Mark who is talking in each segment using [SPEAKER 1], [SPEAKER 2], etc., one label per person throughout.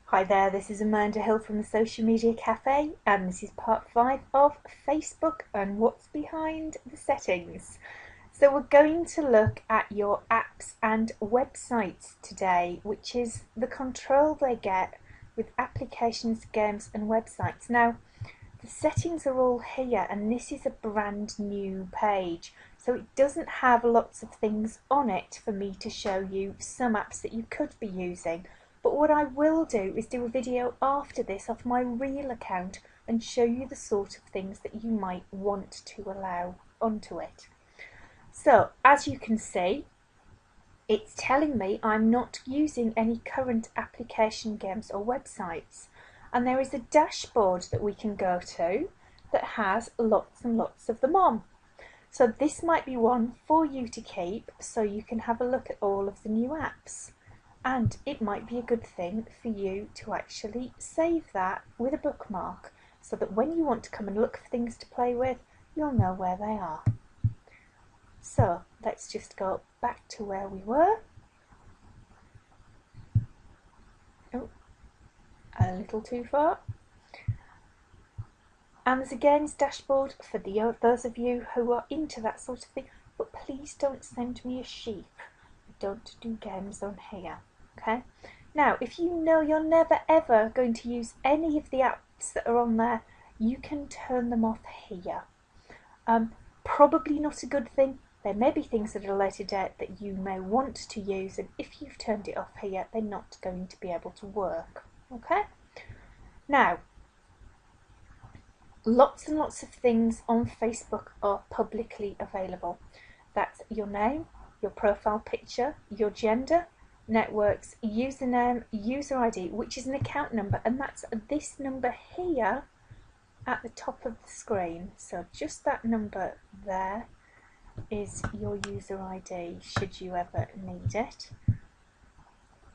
[SPEAKER 1] Hi there, this is Amanda Hill from the Social Media Cafe, and this is part 5 of Facebook and what's behind the settings. So we're going to look at your apps and websites today, which is the control they get with applications, games and websites. Now, the settings are all here, and this is a brand new page, so it doesn't have lots of things on it for me to show you some apps that you could be using. But what I will do is do a video after this off my real account and show you the sort of things that you might want to allow onto it. So as you can see, it's telling me I'm not using any current application, games or websites. And there is a dashboard that we can go to that has lots and lots of them on. So this might be one for you to keep so you can have a look at all of the new apps. And it might be a good thing for you to actually save that with a bookmark so that when you want to come and look for things to play with, you'll know where they are. So let's just go back to where we were. Oh, a little too far. And there's a games dashboard for those of you who are into that sort of thing, but please don't send me a sheep. I don't do games on here. Okay. Now, if you know you're never ever going to use any of the apps that are on there, you can turn them off here. Probably not a good thing. There may be things at a later date that you may want to use, and if you've turned it off here, they're not going to be able to work. Okay? Now, lots and lots of things on Facebook are publicly available. That's your name, your profile picture, your gender, networks, username, user ID, which is an account number, and that's this number here at the top of the screen. So just that number there is your user ID should you ever need it.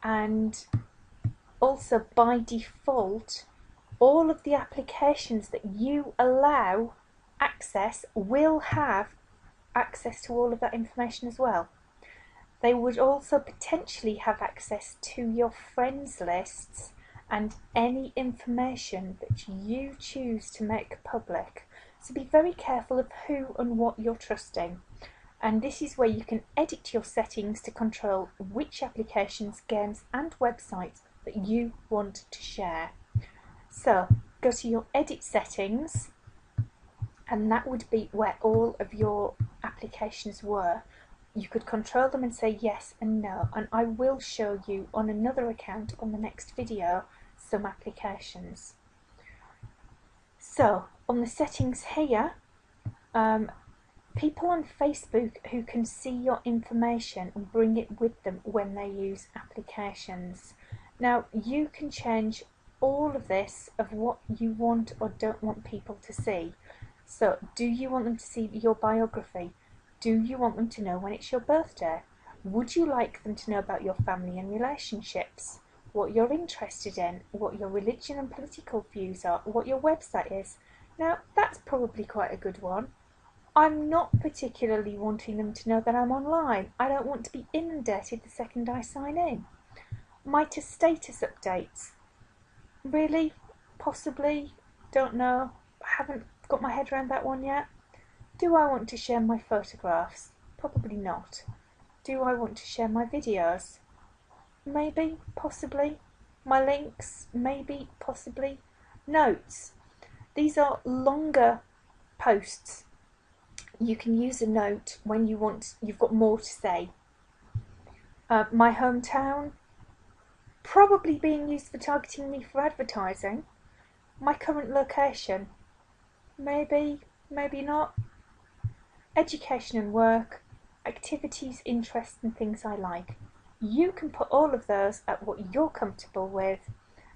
[SPEAKER 1] And also by default, all of the applications that you allow access will have access to all of that information as well. They would also potentially have access to your friends lists and any information that you choose to make public. So be very careful of who and what you're trusting. And this is where you can edit your settings to control which applications, games and websites that you want to share. So go to your edit settings, and that would be where all of your applications were. You could control them and say yes and no, and I will show you on another account on the next video some applications. So on the settings here, people on Facebook who can see your information and bring it with them when they use applications. Now you can change all of this of what you want or don't want people to see. So do you want them to see your biography? Do you want them to know when it's your birthday? Would you like them to know about your family and relationships? What you're interested in? What your religion and political views are? What your website is? Now, that's probably quite a good one. I'm not particularly wanting them to know that I'm online. I don't want to be inundated the second I sign in. My status updates. Really? Possibly? Don't know. Haven't got my head around that one yet. Do I want to share my photographs? Probably not. Do I want to share my videos? Maybe, possibly. My links? Maybe, possibly. Notes. These are longer posts. You can use a note when you've got more to say. My hometown? Probably being used for targeting me for advertising. My current location? Maybe, maybe not. Education and work, activities, interests and things I like. You can put all of those at what you're comfortable with,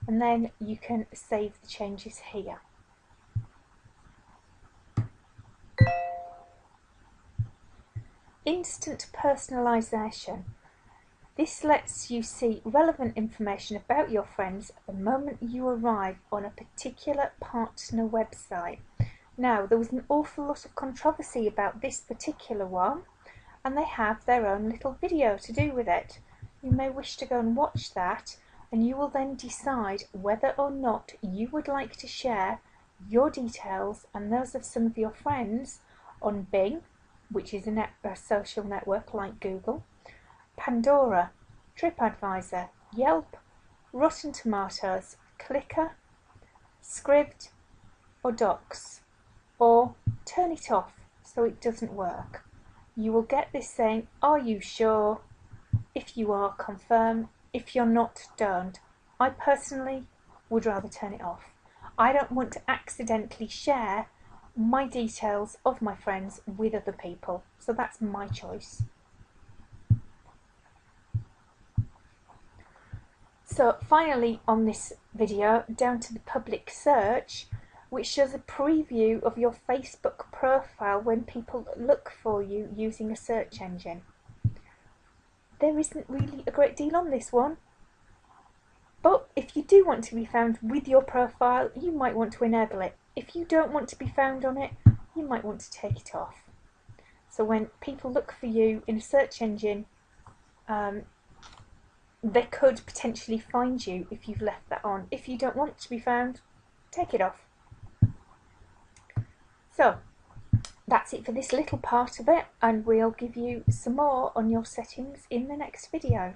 [SPEAKER 1] and then you can save the changes here. Instant personalisation. This lets you see relevant information about your friends at the moment you arrive on a particular partner website. Now, there was an awful lot of controversy about this particular one, and they have their own little video to do with it. You may wish to go and watch that. and you will then decide whether or not you would like to share your details and those of some of your friends on Bing, which is a social network like Google, Pandora, TripAdvisor, Yelp, Rotten Tomatoes, Clicker, Scribd, or Docs, or turn it off so it doesn't work. You will get this saying, "Are you sure?" If you are, confirm. If you're not, don't. I personally would rather turn it off. I don't want to accidentally share my details of my friends with other people, so that's my choice. So finally on this video, down to the public search, which shows a preview of your Facebook profile when people look for you using a search engine. There isn't really a great deal on this one, but if you do want to be found with your profile, you might want to enable it. If you don't want to be found on it, you might want to take it off. So when people look for you in a search engine, they could potentially find you if you've left that on. If you don't want to be found, take it off. So that's it for this little part of it, and we'll give you some more on your settings in the next video.